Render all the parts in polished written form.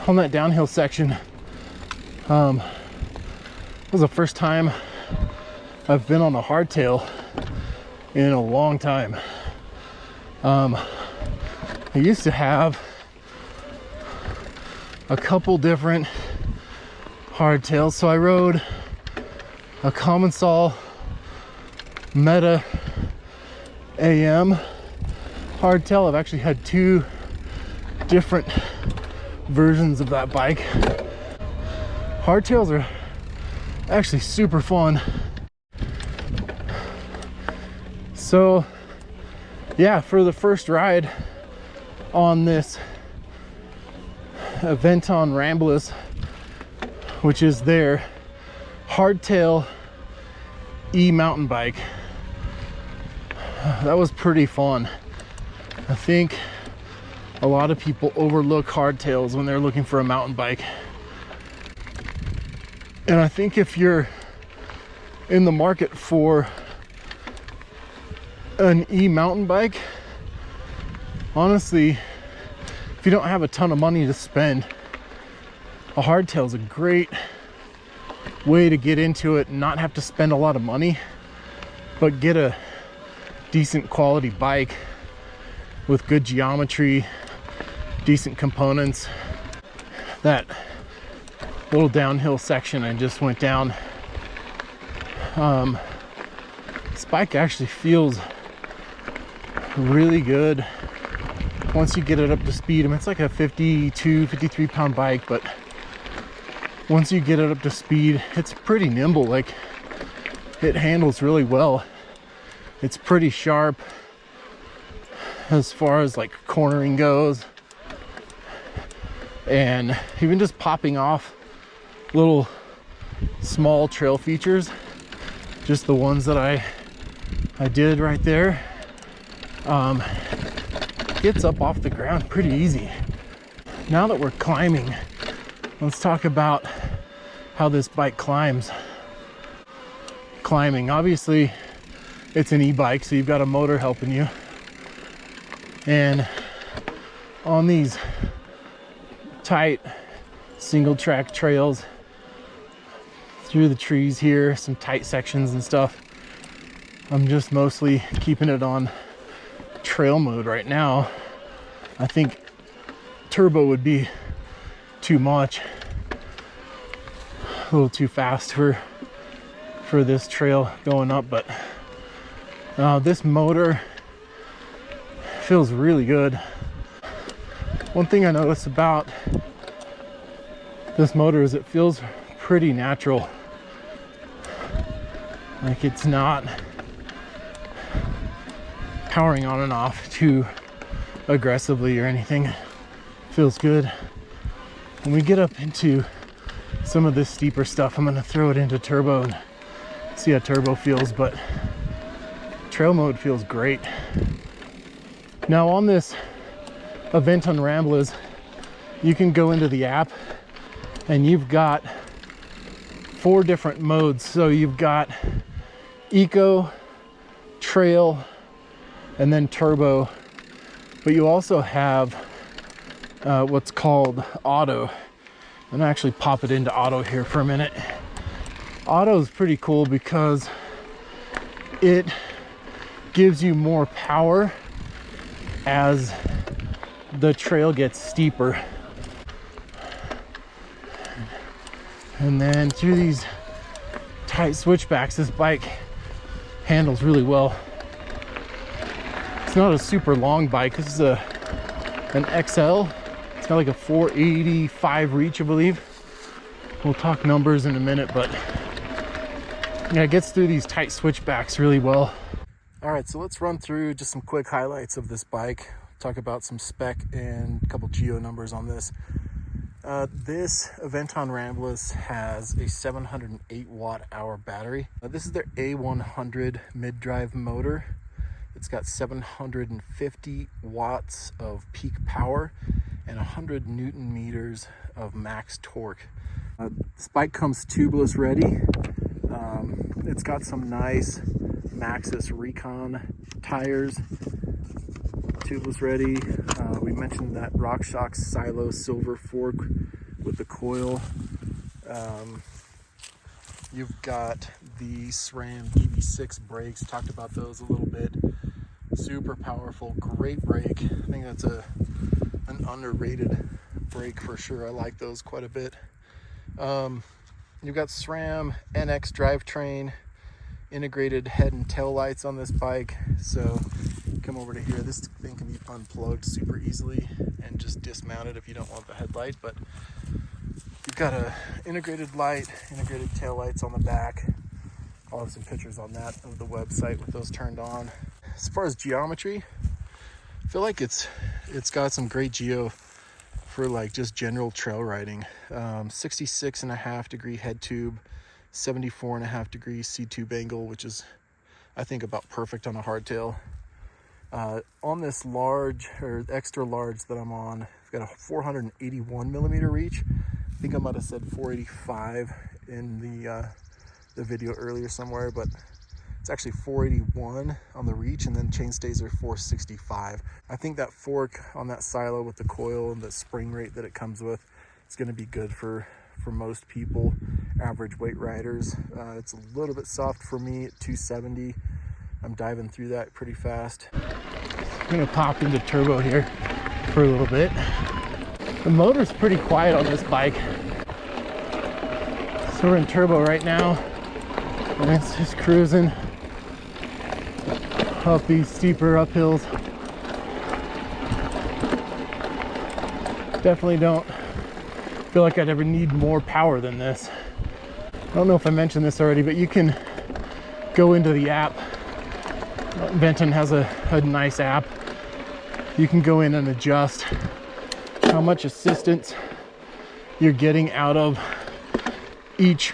on that downhill section. It was the first time I've been on a hardtail in a long time. I used to have a couple different hardtails. So I rode a common saw Meta AM hardtail. I've actually had two different versions of that bike. Hardtails are actually super fun. So yeah, for the first ride on this Aventon Ramblas, which is their hardtail e-mountain bike, that was pretty fun. I think a lot of people overlook hardtails when they're looking for a mountain bike. And I think if you're in the market for an e-mountain bike, honestly, if you don't have a ton of money to spend, a hardtail is a great way to get into it and not have to spend a lot of money, but get a decent quality bike with good geometry, decent components. That little downhill section I just went down, this bike actually feels really good once you get it up to speed. I mean, it's like a 53 pound bike, but once you get it up to speed, it's pretty nimble. Like, it handles really well. It's pretty sharp as far as like cornering goes, and even just popping off little small trail features, just the ones that I did right there, gets up off the ground pretty easy. Now that we're climbing, let's talk about how this bike climbs. Climbing, obviously it's an e-bike, so you've got a motor helping you, and on these tight single track trails through the trees here, some tight sections and stuff, I'm just mostly keeping it on trail mode right now. I think turbo would be too much, a little too fast for this trail going up, but this motor feels really good. One thing I noticed about this motor is it feels pretty natural. Like, it's not powering on and off too aggressively or anything. It feels good. When we get up into some of this steeper stuff, I'm gonna throw it into turbo and see how turbo feels, but trail mode feels great. Now on this Aventon Ramblas, you can go into the app and you've got 4 different modes. So you've got eco, trail, and then turbo, but you also have what's called auto. I'm gonna actually pop it into auto here for a minute. Auto is pretty cool because it gives you more power as the trail gets steeper. And then through these tight switchbacks, this bike handles really well. It's not a super long bike. This is an XL. It's got like a 485 reach, I believe. We'll talk numbers in a minute, but yeah, it gets through these tight switchbacks really well. All right, so let's run through just some quick highlights of this bike. Talk about some spec and a couple geo numbers on this. This Aventon Ramblas has a 708 watt-hour battery. This is their A100 mid-drive motor. It's got 750 watts of peak power and 100 Newton meters of max torque. This bike comes tubeless ready. It's got some nice Maxxis Recon tires. tubeless ready. We mentioned that RockShox Silo silver fork with the coil. You've got the SRAM DB6 brakes. Talked about those a little bit. Super powerful, great brake. I think that's an underrated brake for sure. I like those quite a bit. You've got SRAM NX drivetrain, integrated head and tail lights on this bike. So come over to here. This thing can be unplugged super easily and just dismounted if you don't want the headlight. But you've got a integrated light, integrated tail lights on the back. I'll have some pictures on that of the website with those turned on. As far as geometry, I feel like it's got some great geo for like just general trail riding. 66.5 degree head tube, 74.5 degree C-tube angle, which is I think about perfect on a hardtail. On this large or extra large that I'm on, I've got a 481 millimeter reach. I think I might have said 485 in the video earlier somewhere, but it's actually 481 on the reach, and then chainstays are 465. I think that fork on that silo with the coil and the spring rate that it comes with, it's going to be good for most people, average weight riders. It's a little bit soft for me at 270. I'm diving through that pretty fast. I'm going to pop into turbo here for a little bit. The motor's pretty quiet on this bike. So we're in turbo right now, and it's just cruising up these steeper uphills. Definitely don't feel like I'd ever need more power than this. I don't know if I mentioned this already, but you can go into the app. Aventon has a nice app. You can go in and adjust how much assistance you're getting out of each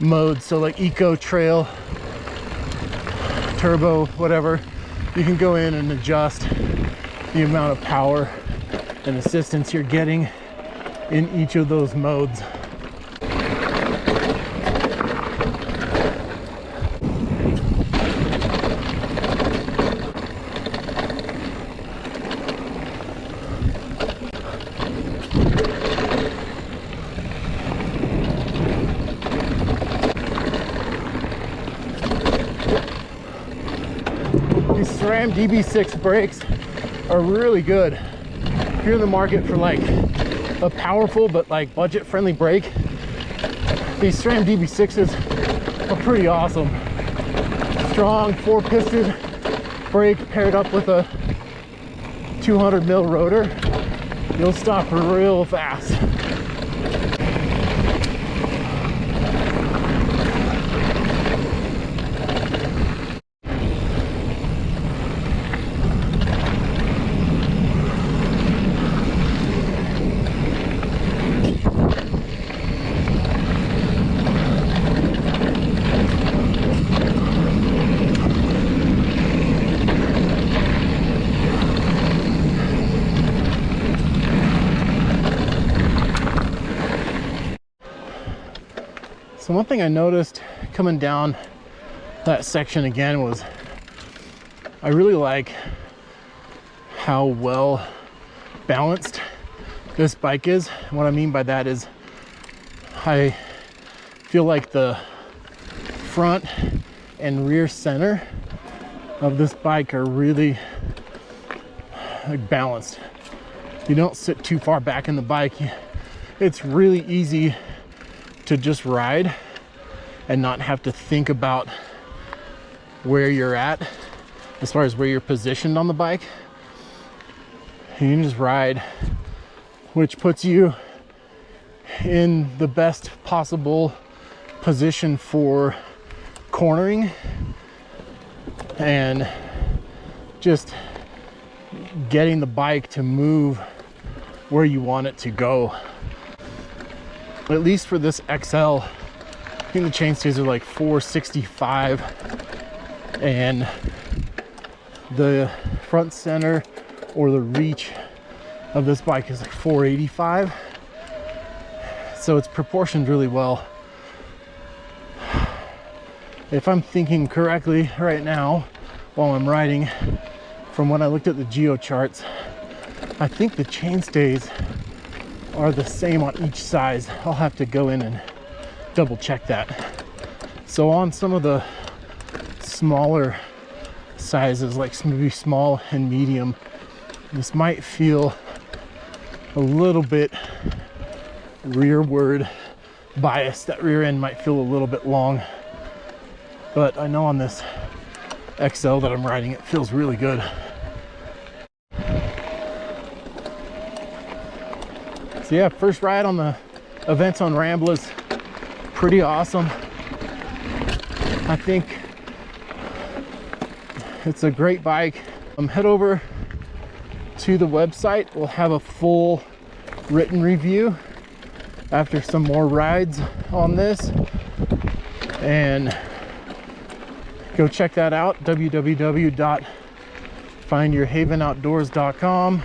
mode. So like eco, trail, turbo, whatever, you can go in and adjust the amount of power and assistance you're getting in each of those modes. These SRAM DB6 brakes are really good. If you're in the market for like a powerful but like budget friendly brake, these SRAM DB6s are pretty awesome. Strong 4-piston brake paired up with a 200 mil rotor, you'll stop real fast. So one thing I noticed coming down that section again was I really like how well balanced this bike is. What I mean by that is I feel like the front and rear center of this bike are really like balanced. You don't sit too far back in the bike. It's really easy to just ride and not have to think about where you're at as far as where you're positioned on the bike. You can just ride, which puts you in the best possible position for cornering and just getting the bike to move where you want it to go. At least for this XL, I think the chainstays are like 465 and the front center or the reach of this bike is like 485. So it's proportioned really well. If I'm thinking correctly right now while I'm riding, from when I looked at the geo charts, I think the chainstays are the same on each size. I'll have to go in and double check that. So on some of the smaller sizes, like maybe small and medium, this might feel a little bit rearward biased. That rear end might feel a little bit long, but I know on this XL that I'm riding, it feels really good. So yeah, first ride on the Aventon Ramblas, pretty awesome. I think it's a great bike. Head over to the website. We'll have a full written review after some more rides on this, and go check that out, www.findyourhavenoutdoors.com.